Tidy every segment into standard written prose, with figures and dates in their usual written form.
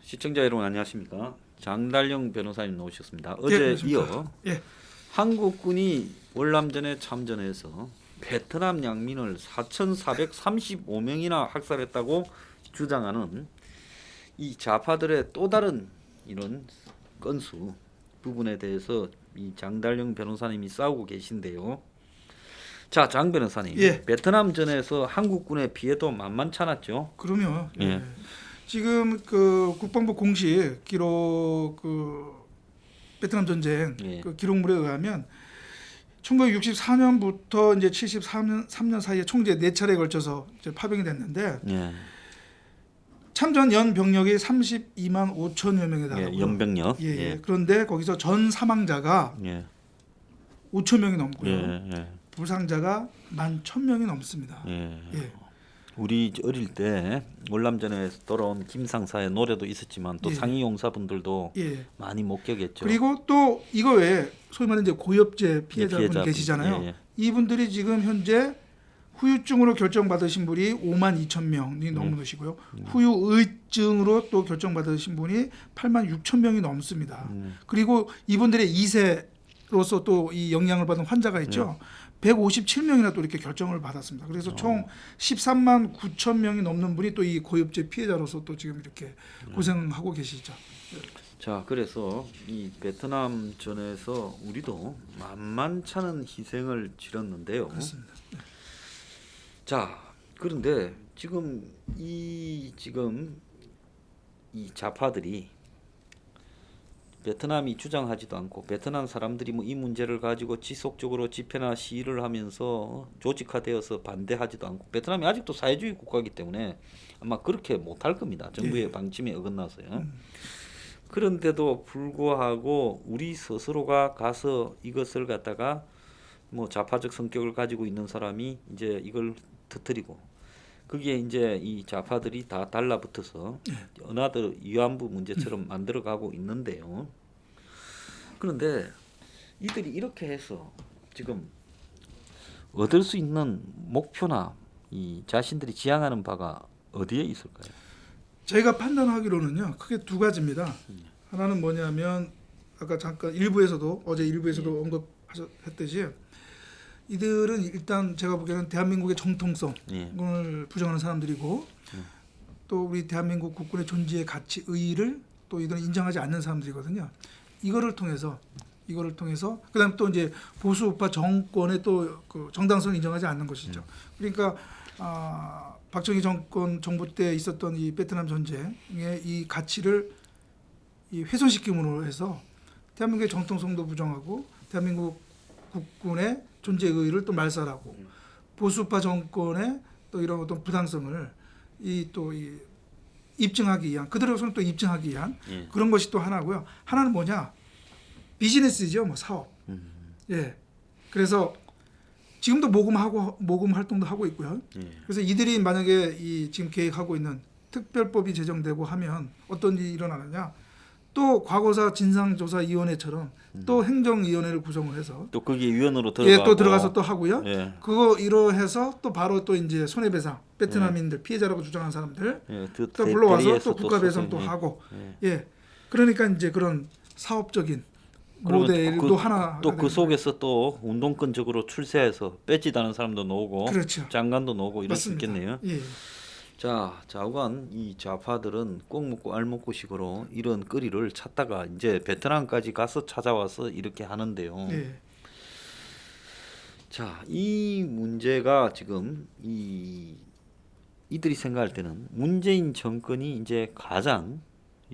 시청자 여러분 안녕하십니까? 장달령 변호사님 나오셨습니다. 어제 이어 한국군이 월남전에 참전해서 베트남 양민을 4,435명이나 학살했다고 주장하는 이 좌파들의 또 다른 이런 건수 부분에 대해서 이 장달령 변호사님이 싸우고 계신데요. 자, 장 변호사님, 베트남전에서 한국군의 피해도 만만치 않았죠? 그럼요. 지금 그 국방부 공식 기록 베트남 전쟁 그 기록물에 의하면 1964년부터 이제 73년 사이에 총 이제 4차례에 걸쳐서 이제 파병이 됐는데 참전 연 병력이 32만 5천여 명에 달하고요. 연병력. 그런데 거기서 전 사망자가 5천 명이 넘고요. 부상자가 11,000명이 넘습니다. 우리 어릴 때 월남전에서 돌아온 김상사의 노래도 있었지만 또 상위 용사분들도 많이 목격했죠. 그리고 또 이거 외에 소위 말하는 이제 고엽제 피해자분 계시잖아요. 이분들이 지금 현재 후유증으로 결정받으신 분이 5만 2천 명이 넘으시고요. 후유의증으로 또 결정받으신 분이 8만 6천 명이 넘습니다. 그리고 이분들의 2세로서 또 이 영향을 받은 환자가 있죠. 157명이나 또 이렇게 결정을 받았습니다. 그래서 총 13만 9천 명이 넘는 분이 또 이 고엽제 피해자로서 또 지금 이렇게 고생하고 계시죠. 자, 그래서 이 베트남전에서 우리도 만만찮은 희생을 치렀는데요. 그렇습니다. 자, 그런데 지금 이 좌파들이 베트남이 주장하지도 않고 베트남 사람들이 뭐 이 문제를 가지고 지속적으로 집회나 시위를 하면서 조직화되어서 반대하지도 않고 베트남이 아직도 사회주의 국가이기 때문에 아마 그렇게 못할 겁니다. 정부의 방침에 어긋나서요. 그런데도 불구하고 우리 스스로가 가서 이것을 갖다가 뭐 좌파적 성격을 가지고 있는 사람이 이제 이걸 터뜨리고 거기에 이제 이 좌파들이 다 달라붙어서 어나더 위안부 문제처럼 만들어가고 있는데요. 그런데 이들이 이렇게 해서 지금 얻을 수 있는 목표나 이 자신들이 지향하는 바가 어디에 있을까요? 제가 판단하기로는요, 크게 두 가지입니다. 하나는 뭐냐면 아까 잠깐 어제 일부에서도 언급했듯이 이들은 일단 제가 보기에는 대한민국의 정통성을 부정하는 사람들이고 또 우리 대한민국 국군의 존재의 가치, 의의를 또 이들은 인정하지 않는 사람들이거든요. 이거를 통해서 그다음 또 이제 보수우파 정권의 또 그 정당성을 인정하지 않는 것이죠. 그러니까 박정희 정부 때 있었던 이 베트남 전쟁의 이 가치를 이 훼손시킴으로 해서 대한민국의 정통성도 부정하고 대한민국 국군의 존재 의의를 또 말살하고 보수파 정권의 또 이런 어떤 부당성을 이 입증하기 위한 그들로서는 또 입증하기 위한 그런 것이 또 하나고요. 하나는 뭐냐 비즈니스죠, 뭐 사업. 그래서 지금도 모금 활동도 하고 있고요. 그래서 이들이 만약에 지금 계획하고 있는 특별법이 제정되고 하면 어떤 일이 일어나느냐? 또 과거사 진상조사위원회처럼 또 행정위원회를 구성을 해서 또 거기 위원으로 들어가고 또 들어가서 또 하고요. 그거 이러해서 또 바로 또 이제 손해배상 베트남인들 피해자라고 주장하는 사람들 또 불러와서 또 국가배상 또 하고 그러니까 이제 그런 사업적인 모델도 하나 또 그 속에서 또 운동권적으로 출세해서 뺏지다는 사람도 나오고 그렇죠. 장관도 나오고 이럴 맞습니다. 수 있겠네요. 자, 좌우간 이 좌파들은 꼭 먹고 알 먹고 식으로 이런 거리를 찾다가 이제 베트남까지 가서 찾아와서 이렇게 하는데요. 자, 이 문제가 지금 이들이 생각할 때는 문재인 정권이 이제 가장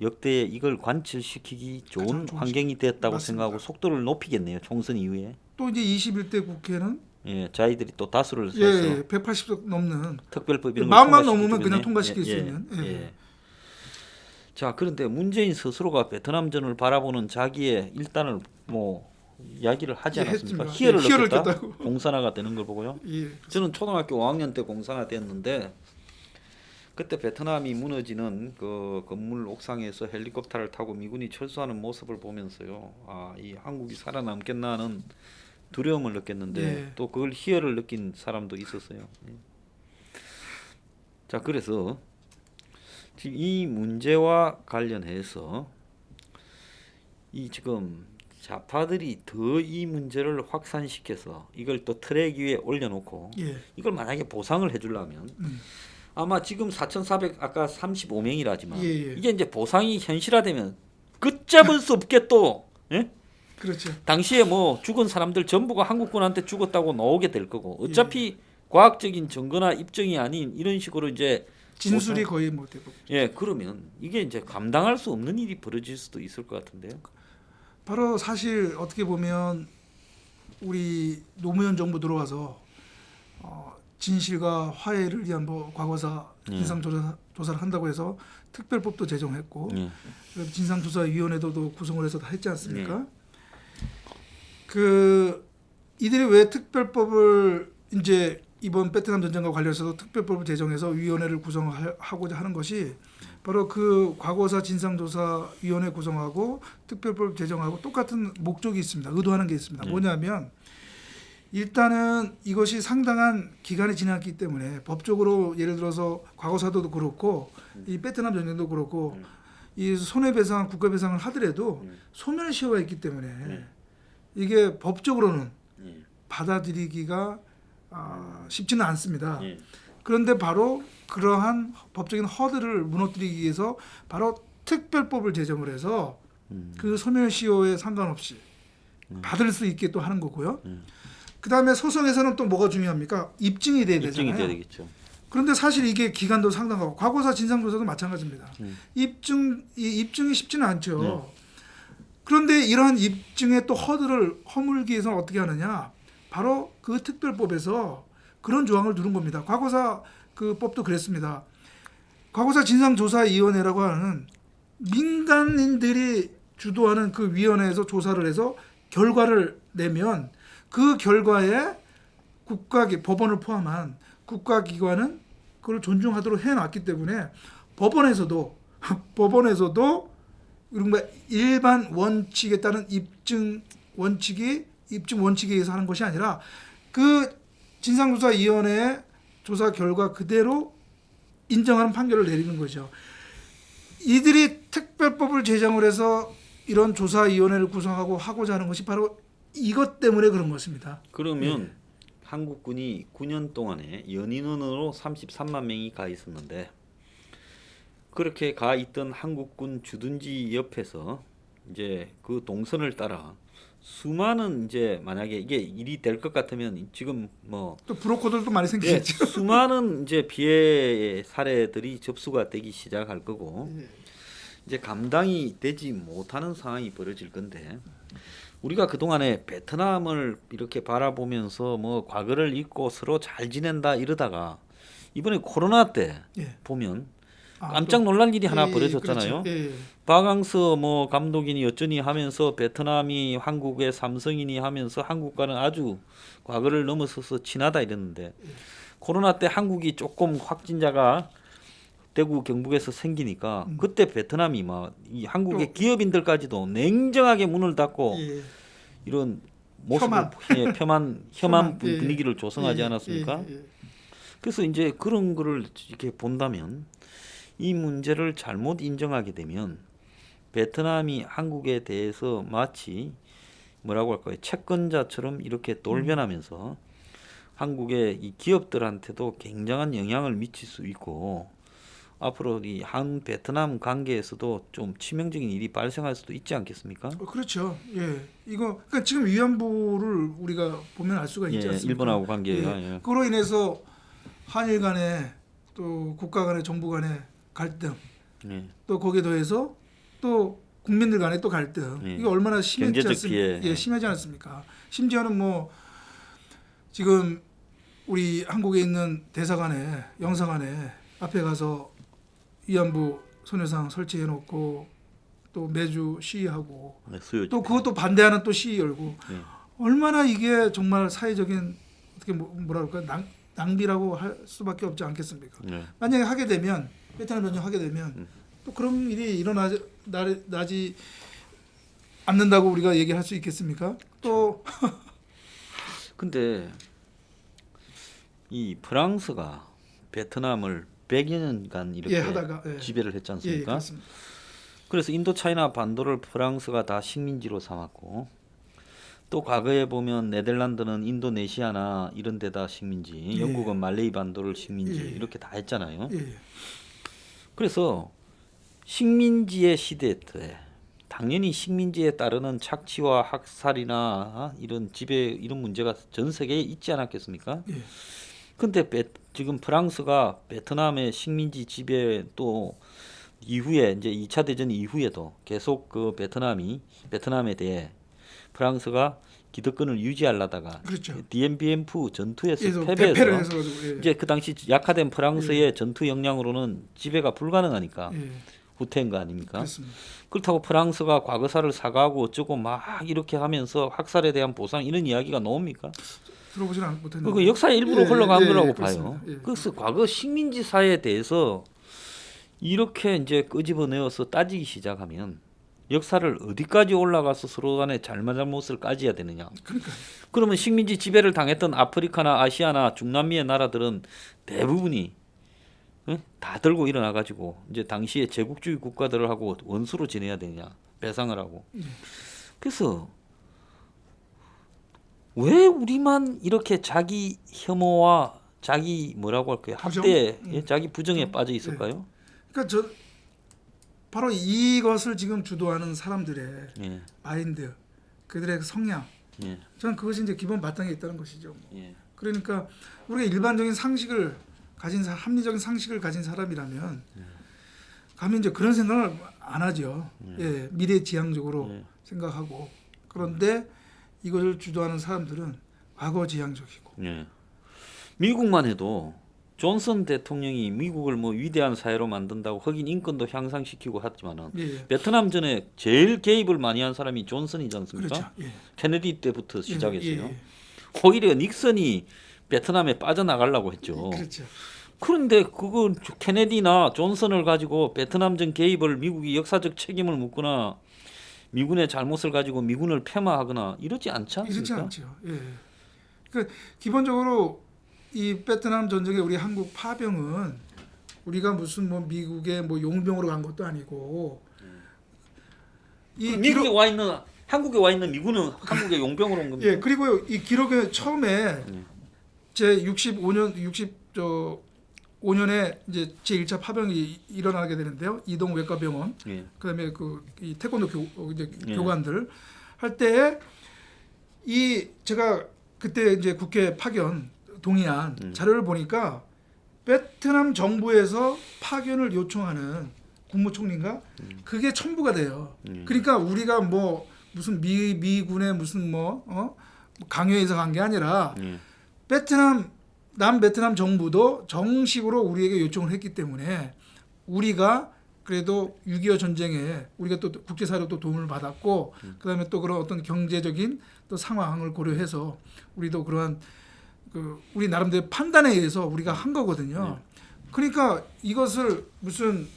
역대 이걸 관철시키기 좋은 환경이 됐다고 생각하고 속도를 높이겠네요. 총선 이후에. 또 이제 21대 국회는 자기들이 또 다수를 써서 180석 넘는 특별법 이런 마음만 넘으면 그냥 통과시킬 수 있는. 자, 그런데 문재인 스스로가 베트남전을 바라보는 자기의 일단을 뭐 이야기를 하지 예, 않았습니까? 했습니다. 희열을 예, 희열을 느꼈다. 느꼈다고. 공산화가 되는 걸 보고요. 예, 저는 초등학교 5학년 때 공산화 됐는데 그때 베트남이 무너지는 그 건물 옥상에서 헬리콥터를 타고 미군이 철수하는 모습을 보면서요. 아, 이 한국이 살아남겠나 하는 두려움을 느꼈는데 예. 또 그걸 희열을 느낀 사람도 있었어요. 예. 자, 그래서 지금 이 문제와 관련해서 이 지금 좌파들이 더 이 문제를 확산시켜서 이걸 또 트랙 위에 올려놓고 예. 이걸 만약에 보상을 해주려면 아마 지금 4,400 아까 35명이라지만 예, 예. 이게 이제 보상이 현실화되면 걷잡을 수 없게 또 예? 그렇죠. 당시에 뭐 죽은 사람들 전부가 한국군한테 죽었다고 나오게 될 거고 예. 어차피 과학적인 증거나 입증이 아닌 이런 식으로 이제 진술이 거의 뭐 대부분. 예, 그러면 이게 이제 감당할 수 없는 일이 벌어질 수도 있을 것 같은데요. 바로 사실 어떻게 보면 우리 노무현 정부 들어와서 진실과 화해를 위한 뭐 과거사 진상조사를 한다고 해서 특별법도 제정했고 예. 진상조사위원회도 구성을 해서 다 했지 않습니까? 그 이들이 왜 특별법을 이제 이번 베트남 전쟁과 관련해서도 특별법을 제정해서 위원회를 구성하고자 하는 것이 바로 그 과거사 진상조사위원회 구성하고 특별법 제정하고 똑같은 목적이 있습니다. 의도하는 게 있습니다. 뭐냐면 일단은 이것이 상당한 기간이 지났기 때문에 법적으로 예를 들어서 과거사도 그렇고 이 베트남 전쟁도 그렇고 이 손해배상, 국가배상을 하더라도 소멸시효가 있기 때문에 이게 법적으로는 받아들이기가 쉽지는 않습니다. 그런데 바로 그러한 법적인 허들을 무너뜨리기 위해서 바로 특별법을 제정을 해서 그 소멸시효에 상관없이 받을 수 있게 또 하는 거고요. 그 다음에 소송에서는 또 뭐가 중요합니까? 입증이 돼야 되잖아요. 입증이 돼야 되겠죠. 그런데 사실 이게 기간도 상당하고 과거사 진상조사도 마찬가지입니다. 입증이 쉽지는 않죠. 그런데 이러한 입증의 또 허들을 허물기 위해서는 어떻게 하느냐? 바로 그 특별법에서 그런 조항을 두는 겁니다. 과거사 그 법도 그랬습니다. 과거사 진상조사위원회라고 하는 민간인들이 주도하는 그 위원회에서 조사를 해서 결과를 내면 그 결과에 법원을 포함한 국가기관은 그걸 존중하도록 해놨기 때문에 법원에서도 이른바 일반 원칙에 따른 입증 원칙에 의해서 하는 것이 아니라 그 진상조사위원회의 조사 결과 그대로 인정하는 판결을 내리는 거죠. 이들이 특별법을 제정을 해서 이런 조사위원회를 구성하고 하고자 하는 것이 바로 이것 때문에 그런 것입니다. 그러면 한국군이 9년 동안에 연인원으로 33만 명이 가 있었는데 그렇게 가 있던 한국군 주둔지 옆에서 이제 그 동선을 따라 수많은 이제 만약에 이게 일이 될 것 같으면 지금 뭐 또 브로커들도 많이 생기겠죠. 수많은 이제 피해 사례들이 접수가 되기 시작할 거고 이제 감당이 되지 못하는 상황이 벌어질 건데 우리가 그동안에 베트남을 이렇게 바라보면서 뭐 과거를 잊고 서로 잘 지낸다 이러다가 이번에 코로나 때 보면 깜짝 놀랄 일이 하나 벌어졌잖아요. 그렇죠. 박항서 뭐 감독이니 어쩌니 하면서 베트남이 한국의 삼성이니 하면서 한국과는 아주 과거를 넘어서서 친하다 이랬는데 코로나 때 한국이 조금 확진자가 대구 경북에서 생기니까 그때 베트남이 막 이 한국의 기업인들까지도 냉정하게 문을 닫고 이런 모습을 혐한 분위기를 조성하지 않았습니까? 그래서 이제 그런 거를 이렇게 본다면 이 문제를 잘못 인정하게 되면 베트남이 한국에 대해서 마치 뭐라고 할까요? 채권자처럼 이렇게 돌변하면서 한국의 이 기업들한테도 굉장한 영향을 미칠 수 있고 앞으로 이 한 베트남 관계에서도 좀 치명적인 일이 발생할 수도 있지 않겠습니까? 그렇죠. 이거 그러니까 지금 위안부를 우리가 보면 알 수가 있지 않습니까? 일본하고 관계가 그로 인해서 한일 간에 또 국가 간에 정부 간에 갈등, 또 거기에 더해서 또 국민들 간에 또 갈등. 이게 얼마나 심했지 않습니까? 심하지 않습니까? 심지어는 뭐 지금 우리 한국에 있는 대사관에 영사관에 앞에 가서 위안부 소녀상 설치해 놓고 또 매주 시위하고 네, 수요 또 집회. 그것도 반대하는 또 시위 열고 네. 얼마나 이게 정말 사회적인 어떻게 뭐라 그럴까 낭비라고 할 수밖에 없지 않겠습니까? 네. 만약에 하게 되면 베트남 전쟁 하게 되면 또 그런 일이 일어나지 않는다고 우리가 얘기할 수 있겠습니까? 또 근데 이 프랑스가 베트남을 100여 년간 이렇게 예, 하다가 예. 지배를 했지 예, 않습니까? 그렇습니다. 그래서 인도차이나 반도를 프랑스가 다 식민지로 삼았고 또 과거에 보면 네덜란드는 인도네시아나 이런 데다 식민지, 예. 영국은 말레이 반도를 식민지 예. 이렇게 다 했잖아요. 예. 그래서 식민지의 시대 때 당연히 식민지에 따르는 착취와 학살이나 이런 지배 이런 문제가 전 세계에 있지 않았겠습니까? 예. 근데 지금 프랑스가 베트남의 식민지 지배 또 이후에 이제 2차 대전 이후에도 계속 그 베트남에 대해 프랑스가 기득권을 유지하려다가 그렇죠. DMBF 전투에서 그래서 패배해서 대패를 해서 가지고 예. 이제 그 당시 약화된 프랑스의 전투 역량으로는 지배가 불가능하니까 예. 후퇴한 거 아닙니까? 그렇습니다. 그렇다고 프랑스가 과거사를 사과하고 어쩌고 막 이렇게 하면서 학살에 대한 보상 이런 이야기가 나옵니까? 들어보지는 못했는데 그 역사의 일부로 예, 흘러간 예, 거라고 예, 봐요. 그렇습니다. 예. 그래서 과거 식민지 사회에 대해서 이렇게 이제 끄집어내어서 따지기 시작하면 역사를 어디까지 올라가서 서로 간에 잘못을 까지야 되느냐. 그러니까 그러면 식민지 지배를 당했던 아프리카나 아시아나 중남미의 나라들은 대부분이 다 들고 일어나 가지고 이제 당시에 제국주의 국가들을 하고 원수로 지내야 되냐 배상을 하고. 그래서 왜 우리만 이렇게 자기 혐오와 자기 뭐라고 할까요? 부정? 학대, 자기 부정에 부정? 빠져 있을까요? 그러니까 저 바로 이것을 지금 주도하는 사람들의 예, 마인드, 그들의 성향, 예, 저는 그것이 이제 기본 바탕에 있다는 것이죠. 예, 그러니까 우리가 일반적인 상식을 가진 합리적인 상식을 가진 사람이라면 가면 이제 그런 생각을 안 하죠. 예, 미래지향적으로 예. 생각하고 그런데 이것을 주도하는 사람들은 과거지향적이고 예. 미국만 해도 존슨 대통령이 미국을 뭐 위대한 사회로 만든다고 흑인 인권도 향상시키고 하지만은 예, 베트남전에 제일 개입을 많이 한 사람이 존슨이지 않습니까? 그렇죠. 예. 케네디 때부터 시작했어요. 예, 예. 오히려 닉슨이 베트남에 빠져나가려고 했죠. 그렇죠. 그런데 그거 케네디나 존슨을 가지고 베트남전 개입을 미국이 역사적 책임을 묻거나 미군의 잘못을 가지고 미군을 폐마하거나 이러지 않지 이렇지 않습니까? 않죠. 예. 그러니까 기본적으로 이 베트남 전쟁에 우리 한국 파병은 우리가 무슨 뭐 미국의 뭐 용병으로 간 것도 아니고 이 미국에 와 있는 한국에 와 있는 미군은 한국의 용병으로 온 겁니다. 예, 그리고 이 기록에 처음에 제 65년 5년에 이제 제 1차 파병이 일어나게 되는데요. 이동 외과병원, 예. 그다음에 이 태권도 이제 예. 교관들 할 때 이 제가 그때 이제 국회 파견 동의안 자료를 보니까 베트남 정부에서 파견을 요청하는 국무총리인가 그게 첨부가 돼요. 그러니까 우리가 뭐 무슨 미군의 무슨 뭐 강요해서 간 게 아니라 예. 남베트남 정부도 정식으로 우리에게 요청을 했기 때문에 우리가 그래도 6.25 전쟁에 우리가 또 국제사회로 또 도움을 받았고 그다음에 또 그런 어떤 경제적인 또 상황을 고려해서 우리도 그러한 우리 나름대로 판단에 의해서 우리가 한 거거든요. 그러니까 이것을 무슨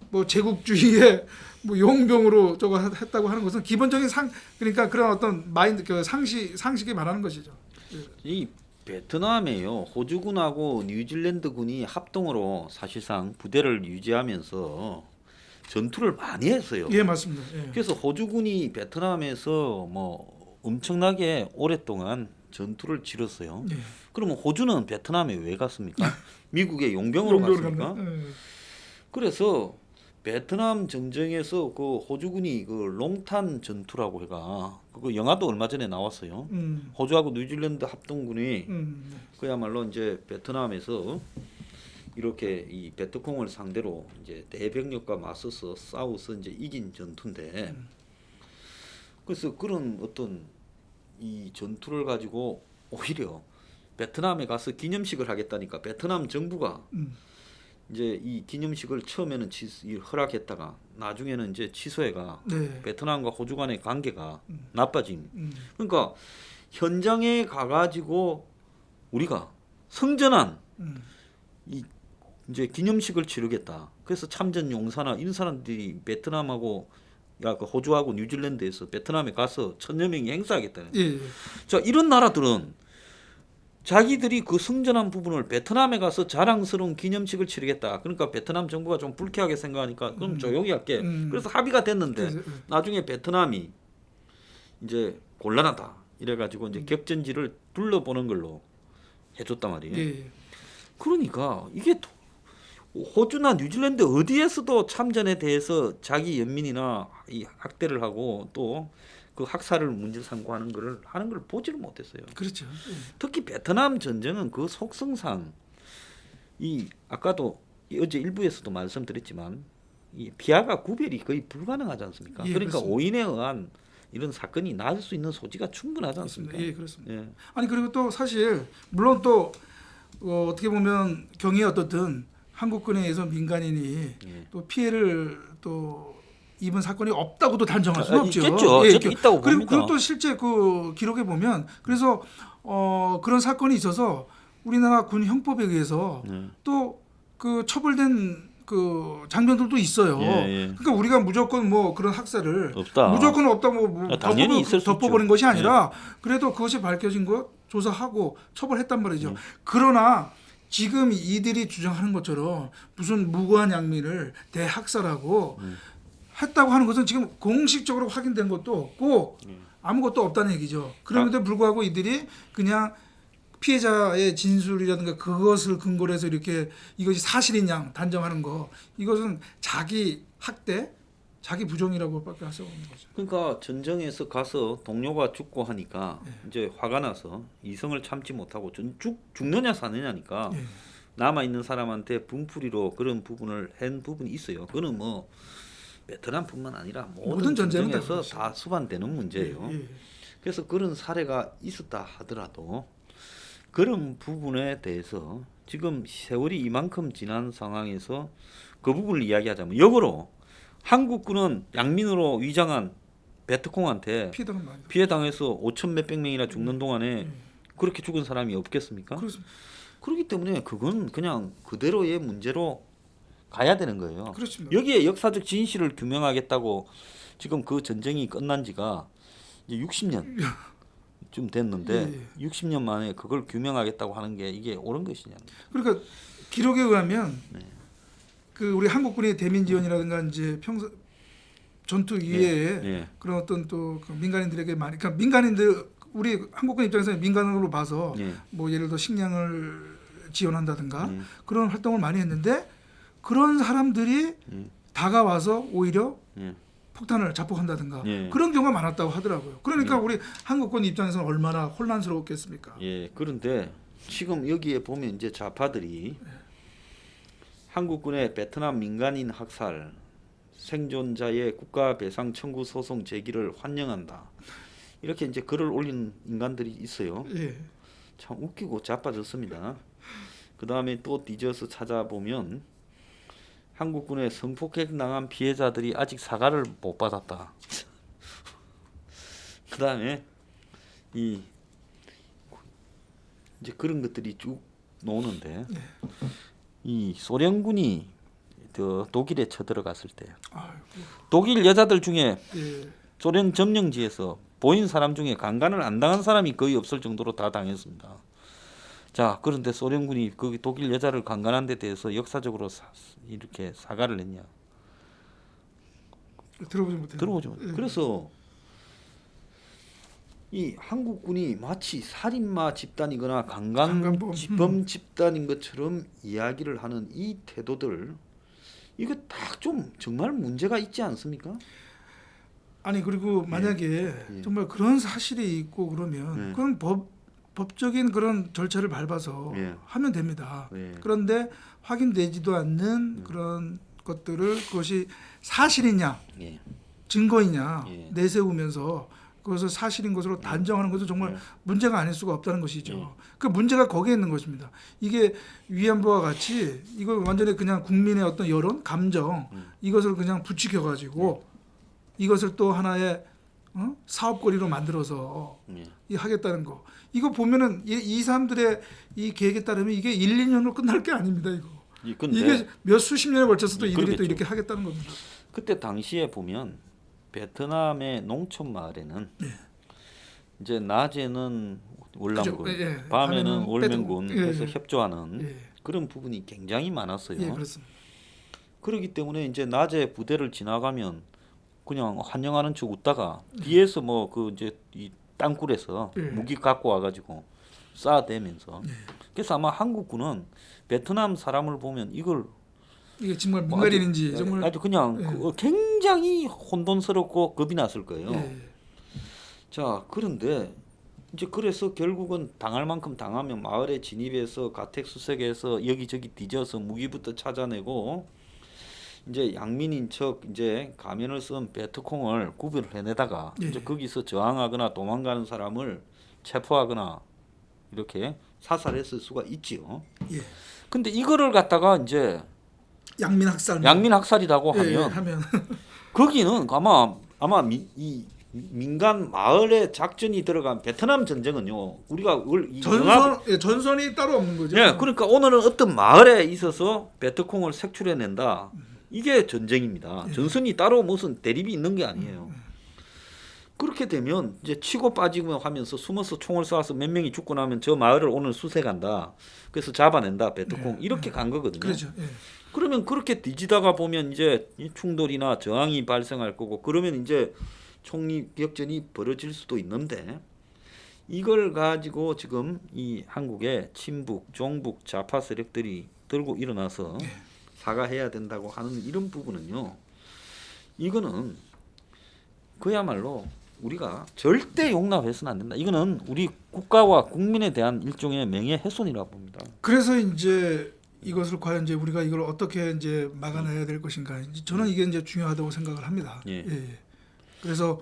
뭐 제국주의의 뭐 용병으로 저거 했다고 하는 것은 기본적인 그러니까 그런 어떤 마인드 상식이 말하는 것이죠. 이 베트남에요. 호주군하고 뉴질랜드군이 합동으로 사실상 부대를 유지하면서 전투를 많이 했어요. 예, 맞습니다. 예. 그래서 호주군이 베트남에서 뭐 엄청나게 오랫동안 전투를 치렀어요. 예. 그러면 호주는 베트남에 왜 갔습니까? 미국의 용병으로 갔습니까? 갔네. 예. 그래서 베트남 전쟁에서 그 호주군이 그 롱탄 전투라고 해가 그거 영화도 얼마 전에 나왔어요. 호주하고 뉴질랜드 합동군이 그야말로 이제 베트남에서 이렇게 이 베트콩을 상대로 이제 대병력과 맞서서 싸워서 이제 이긴 전투인데 그래서 그런 어떤 이 전투를 가지고 오히려 베트남에 가서 기념식을 하겠다니까 베트남 정부가 이제 이 기념식을 처음에는 허락했다가 나중에는 이제 취소해가 네. 베트남과 호주 간의 관계가 나빠짐. 음. 그러니까 현장에 가가지고 우리가 성전한 음. 이 이제 기념식을 치르겠다. 그래서 참전 용사나 이런 사람들이 베트남하고 그 호주하고 뉴질랜드에서 베트남에 가서 1,000여 명이 행사하겠다는. 예, 예. 자, 이런 나라들은 자기들이 그 성전한 부분을 베트남에 가서 자랑스러운 기념식을 치르겠다. 그러니까 베트남 정부가 좀 불쾌하게 생각하니까 그럼 조용히 할게. 그래서 합의가 됐는데 그래서, 나중에 베트남이 이제 곤란하다. 이래가지고 이제 격전지를 둘러보는 걸로 해줬단 말이에요. 예, 예. 그러니까 이게 호주나 뉴질랜드 어디에서도 참전에 대해서 자기 연민이나 이 학대를 하고 또 그 학살을 문제 삼고 하는 걸 보지를 못했어요. 그렇죠. 예. 특히 베트남 전쟁은 그 속성상 이 아까도 어제 일부에서도 말씀드렸지만 이 피아가 구별이 거의 불가능하지 않습니까? 예, 그러니까 그렇습니다. 오인에 의한 이런 사건이 나을 수 있는 소지가 충분하지 않습니까? 예, 그렇습니다. 예. 아니 그리고 또 사실 물론 또 어떻게 보면 경위 어떻든 한국군에 의해서 민간인이 예. 또 피해를 또 입은 사건이 없다고도 단정할 수는 없죠. 있겠죠. 예, 저도 있다고 봅니다. 그리고 또 실제 그 기록에 보면 그래서 그런 사건이 있어서 우리나라 군 형법에 의해서 예. 또 그 처벌된 그 장면들도 있어요. 예, 예. 그러니까 우리가 무조건 뭐 그런 학살을 없다. 무조건 없다 뭐 아, 당연히 있을 수 덮어버린 있죠. 것이 아니라 그래도 그것이 밝혀진 것 조사하고 처벌했단 말이죠. 음. 그러나 지금 이들이 주장하는 것처럼 무슨 무고한 양민을 대학살하고 했다고 하는 것은 지금 공식적으로 확인된 것도 없고 아무것도 없다는 얘기죠. 그런데도 불구하고 이들이 그냥 피해자의 진술이라든가 그것을 근거로 해서 이렇게 이것이 사실인 양 단정하는 거 이것은 자기 학대, 자기 부정이라고밖에 할 수가 없는 거죠. 그러니까 전쟁에서 가서 동료가 죽고 하니까 이제 화가 나서 이성을 참지 못하고 죽느냐 사느냐니까 예. 남아 있는 사람한테 분풀이로 그런 부분을 한 부분이 있어요. 그거는 뭐 베트남뿐만 아니라 모든 전쟁은 다 전쟁에서 그렇죠. 다 수반되는 문제예요. 예, 예. 그래서 그런 사례가 있었다 하더라도 그런 부분에 대해서 지금 세월이 이만큼 지난 상황에서 그 부분을 이야기하자면 역으로 한국군은 양민으로 위장한 베트콩한테 피해당은 많이. 피해 당해서 5천 몇백 명이나 죽는 동안에 그렇게 죽은 사람이 없겠습니까? 그렇습니다. 그렇기 때문에 그건 그냥 그대로의 문제로 가야 되는 거예요. 그렇습니다. 여기에 역사적 진실을 규명하겠다고 지금 그 전쟁이 끝난 지가 이제 60년쯤 됐는데 60년 만에 그걸 규명하겠다고 하는 게 이게 옳은 것이냐. 그러니까 기록에 의하면 네. 그 우리 한국군의 대민 지원이라든가 이제 평소 전투 이외에 예. 그런 어떤 또그 민간인들에게 많이 그러니까 민간인들 우리 한국군 입장에서는 민간으로 봐서 예. 뭐 예를 들어 식량을 지원한다든가 예. 그런 활동을 많이 했는데 그런 사람들이 예. 다가와서 오히려 예. 폭탄을 자폭한다든가 예. 그런 경우가 많았다고 하더라고요. 그러니까 우리 한국군 입장에서는 얼마나 혼란스러웠겠습니까? 예, 그런데 지금 여기에 보면 이제 좌파들이 한국군의 베트남 민간인 학살, 생존자의 국가 배상 청구 소송 제기를 환영한다. 이렇게 이제 글을 올린 인간들이 있어요. 예. 참 웃기고 자빠졌습니다. 그 다음에 또 뒤져서 찾아보면 한국군의 성폭행 당한 피해자들이 아직 사과를 못 받았다. 그 다음에 이 이제 그런 것들이 쭉 나오는데 이 소련군이 독일에 쳐들어갔을 때 아이고. 독일 여자들 중에 예. 소련 점령지에서 보인 사람 중에 강간을 안 당한 사람이 거의 없을 정도로 다 당했습니다. 자, 그런데 소련군이 거기 독일 여자를 강간한 데 대해서 역사적으로 이렇게 사과를 했냐? 들어보지 못했는데. 들어보죠. 예. 그래서 이 한국군이 마치 살인마 집단이거나 강간범 집단인 것처럼 이야기를 하는 이 태도들 이거 딱 좀 정말 문제가 있지 않습니까? 아니 그리고 만약에 정말 그런 사실이 있고 그러면 그건 법적인 그런 절차를 밟아서 예. 하면 됩니다. 예. 그런데 확인되지도 않는 그런 것들을 그것이 사실이냐 예. 증거이냐 예. 내세우면서 그것을 사실인 것으로 단정하는 것은 정말 네. 문제가 아닐 수가 없다는 것이죠. 네. 그 문제가 거기에 있는 것입니다. 이게 위안부와 같이 이거 완전히 그냥 국민의 어떤 여론, 감정 이것을 그냥 부추겨 가지고 이것을 또 하나의 사업거리로 만들어서 예. 이 하겠다는 거. 이거 보면은 이 사람들의 이 계획에 따르면 이게 1, 2년으로 끝날 게 아닙니다. 근데 이게 몇 수십 년에 걸쳐서 또 이들이 또 그러겠죠. 이렇게 하겠다는 겁니다. 그때 당시에 보면 베트남의 농촌 마을에는 이제 낮에는 월남군, 그죠. 예, 예. 밤에는 밤에는 월명군 빼도- 예, 해서 예. 협조하는 예, 그런 부분이 굉장히 많았어요. 예, 그렇습니다. 그렇기 때문에 이제 낮에 부대를 지나가면 그냥 환영하는 척 웃다가 뒤에서 뭐 그 이제 이 땅굴에서 예. 무기 갖고 와가지고 쏴대면서 그래서 아마 한국군은 베트남 사람을 보면 이걸 이게 정말 뭐 뭔가 일인지 정말 아주 그냥 예. 굉장히 혼돈스럽고 겁이 났을 거예요. 예, 자, 그런데 이제 그래서 결국은 당할 만큼 당하면 마을에 진입해서 가택 수색해서 여기저기 뒤져서 무기부터 찾아내고 이제 양민인 척 이제 가면을 쓴 베트콩을 구별을 해내다가 예. 이제 거기서 저항하거나 도망가는 사람을 체포하거나 이렇게 사살했을 수가 있지요. 예. 근데 이거를 갖다가 이제 양민 학살 양민 학살이라고 예, 예, 하면 하면 거기는 아마 이 민간 마을에 작전이 들어간 베트남 전쟁은요. 우리가 이 전선이 따로 없는 거죠. 예, 그러니까 오늘은 어떤 마을에 있어서 베트콩을 색출해낸다. 이게 전쟁입니다. 전선이 따로 무슨 대립이 있는 게 아니에요. 그렇게 되면 이제 치고 빠지고 하면서 숨어서 총을 쏴서 몇 명이 죽고 나면 저 마을을 오늘 수색한다. 그래서 잡아낸다. 베트콩 이렇게 간 거거든요. 그렇죠. 예. 그러면 그렇게 뒤지다가 보면 이제 이 충돌이나 저항이 발생할 거고 그러면 이제 총력전이 벌어질 수도 있는데 이걸 가지고 지금 이 한국의 친북, 종북 좌파 세력들이 들고 일어나서 사과해야 된다고 하는 이런 부분은요. 이거는 그야말로 우리가 절대 용납해서는 안 된다. 이거는 우리 국가와 국민에 대한 일종의 명예훼손이라고 봅니다. 그래서 이제 이것을 과연 이제 우리가 이걸 어떻게 이제 막아내야 될 것인가. 저는 이게 이제 중요하다고 생각을 합니다. 예. 예. 그래서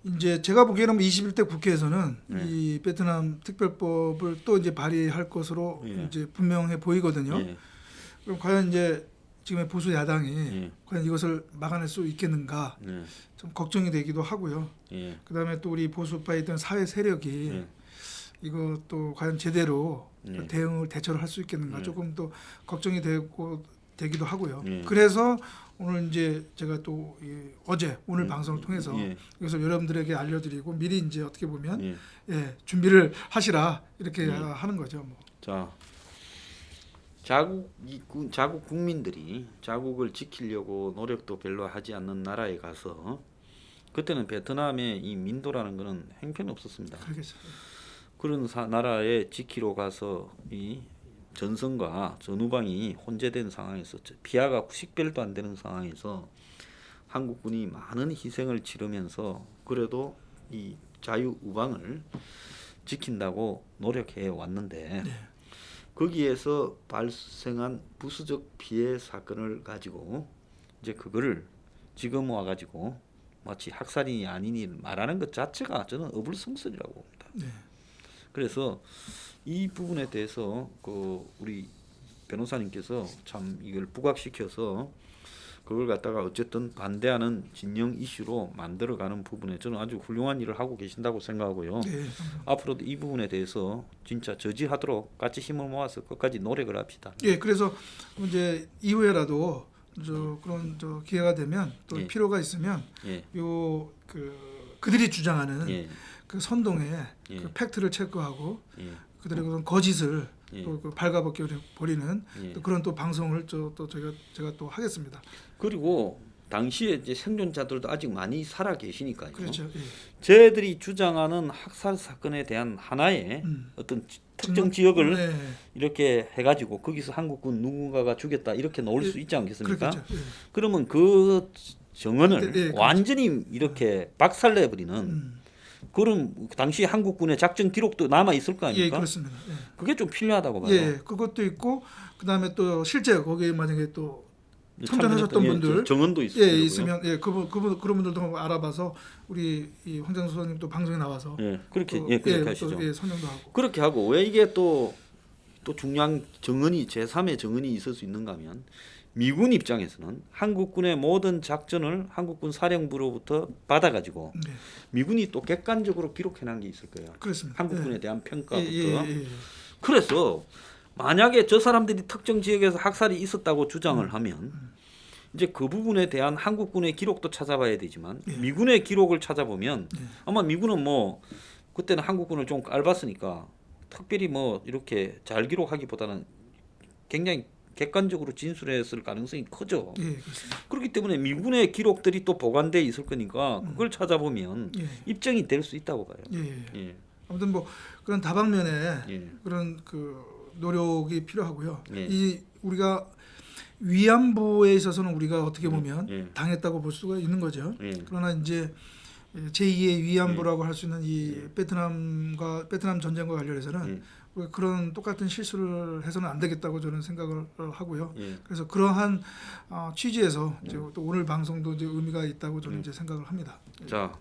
이제 제가 보기에는 21대 국회에서는 예. 이 베트남 특별법을 또 이제 발의할 것으로 예. 이제 분명해 보이거든요. 예. 그럼 과연 이제 지금의 보수 야당이 예. 과연 이것을 막아낼 수 있겠는가 예. 좀 걱정이 되기도 하고요. 예. 그다음에 또 우리 보수파에 있던 사회 세력이 예. 이것도 과연 제대로 예. 대처를 할 수 있겠는가 예. 조금 또 걱정이 되기도 하고요. 예. 그래서 오늘 이제 제가 또 어제 오늘 방송을 통해서 예. 이것을 여러분들에게 알려드리고 미리 이제 어떻게 보면 예. 준비를 하시라 이렇게 예. 하는 거죠. 뭐. 자, 자국 국민들이 자국을 지키려고 노력도 별로 하지 않는 나라에 가서 그때는 베트남의 이 민도라는 거는 행편이 없었습니다. 그러겠죠. 그런 나라에 지키러 가서 이 전선과 전후방이 혼재된 상황에서 피하가 식별도 안 되는 상황에서 한국군이 많은 희생을 치르면서 그래도 이 자유우방을 지킨다고 노력해 왔는데 거기에서 발생한 부수적 피해 사건을 가지고 이제 그거를 지금 와가지고 마치 학살이 아니니 말하는 것 자체가 저는 어불성설이라고 봅니다. 네. 그래서 이 부분에 대해서 그 우리 변호사님께서 참 이걸 부각시켜서 그걸 갖다가 어쨌든 반대하는 진영 이슈로 만들어가는 부분에 저는 아주 훌륭한 일을 하고 계신다고 생각하고요. 네. 앞으로도 이 부분에 대해서 진짜 저지하도록 같이 힘을 모아서 끝까지 노력을 합시다. 예, 그래서 이제 이후에라도 그런 기회가 되면 또 예. 필요가 있으면 예. 그들이 주장하는 예. 그 선동의 예. 그 팩트를 체크하고 예. 그들의 그런 거짓을 예. 또 발가벗겨 버리는 예. 또 그런 또 방송을 또 제가 또 하겠습니다. 그리고 당시에 이제 생존자들도 아직 많이 살아 계시니까요. 그렇죠. 예. 저희들이 주장하는 학살 사건에 대한 하나의 어떤 특정 지역을 네. 이렇게 해가지고 거기서 한국군 누군가가 죽였다 이렇게 놓을 수 있지 않겠습니까? 그렇겠죠. 예. 그러면 그 정언을 네, 그렇죠. 완전히 이렇게 박살내버리는 그런 당시 한국군의 작전 기록도 남아 있을 거 예, 아닙니까? 그렇습니다. 예. 그게 좀 필요하다고 봐요. 예, 그것도 있고 그다음에 또 실제 거기에 만약에 또 참전하셨던 예, 분들 정언도 있어요. 예 있으면 예 그런 분들도 한번 알아봐서 우리 이 황장수 소장님 또 방송에 나와서 예, 그렇게 또, 예, 그렇게 또, 하시죠. 예 설명도 하고 그렇게 하고 왜 이게 또 중요한 정언이 제3의 정언이 있을 수 있는가 하면 미군 입장에서는 한국군의 모든 작전을 한국군 사령부로부터 받아가지고 네 미군이 또 객관적으로 기록해놓은 게 있을 거예요. 그렇습니다. 한국군에 대한 평가부터. 예. 그래서 만약에 저 사람들이 특정 지역에서 학살이 있었다고 주장을 하면 이제 그 부분에 대한 한국군의 기록도 찾아봐야 되지만 예. 미군의 기록을 찾아보면 예. 아마 미군은 뭐 그때는 한국군을 좀 얇았으니까 특별히 뭐 이렇게 잘 기록하기보다는 굉장히 객관적으로 진술했을 가능성이 크죠. 예, 그렇습니다. 그렇기 때문에 미군의 기록들이 또 보관돼 있을 거니까 그걸 찾아보면 예. 입증이 될 수 있다고 봐요. 예. 예. 아무튼 뭐 그런 다방면에 예. 그런 그 노력이 필요하고요. 예. 이 우리가 위안부에 있어서는 우리가 어떻게 보면 예. 당했다고 볼 수가 있는 거죠. 예. 그러나 이제 제2의 위안부라고 할 수 있는 이 베트남 전쟁과 관련해서는 예. 우리가 그런 똑같은 실수를 해서는 안 되겠다고 저는 생각을 하고요. 예. 그래서 그러한 취지에서 이제 또 오늘 방송도 이제 의미가 있다고 저는 이제 생각을 합니다. 자,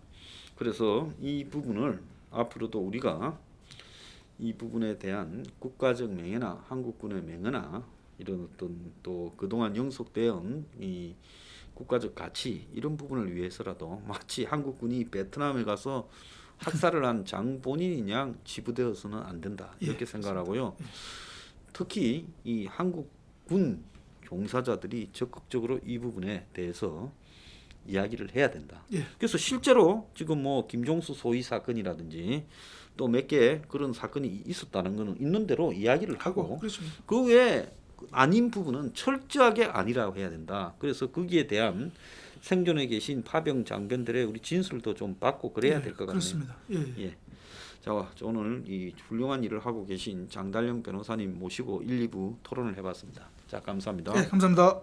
그래서 이 부분을 앞으로도 우리가 이 부분에 대한 국가적 명예나 한국군의 명예나 이런 어떤 또 그동안 영속되어 이 국가적 가치 이런 부분을 위해서라도 마치 한국군이 베트남에 가서 학살을 한 장본인인 양 치부되어서는 안 된다 이렇게 생각하고요. 특히 이 한국군 종사자들이 적극적으로 이 부분에 대해서 이야기를 해야 된다. 예. 그래서 실제로 지금 뭐 김종수 소위 사건이라든지 또 몇 개 그런 사건이 있었다는 거는 있는 대로 이야기를 하고 그렇습니다. 그 외에 아닌 부분은 철저하게 아니라고 해야 된다. 그래서 거기에 대한 생존에 계신 파병 장병들의 우리 진술도 좀 받고 그래야 될 것 같네요. 그렇습니다. 예. 예. 자, 오늘 이 훌륭한 일을 하고 계신 장달령 변호사님 모시고 1, 2부 토론을 해봤습니다. 자, 감사합니다. 네, 감사합니다.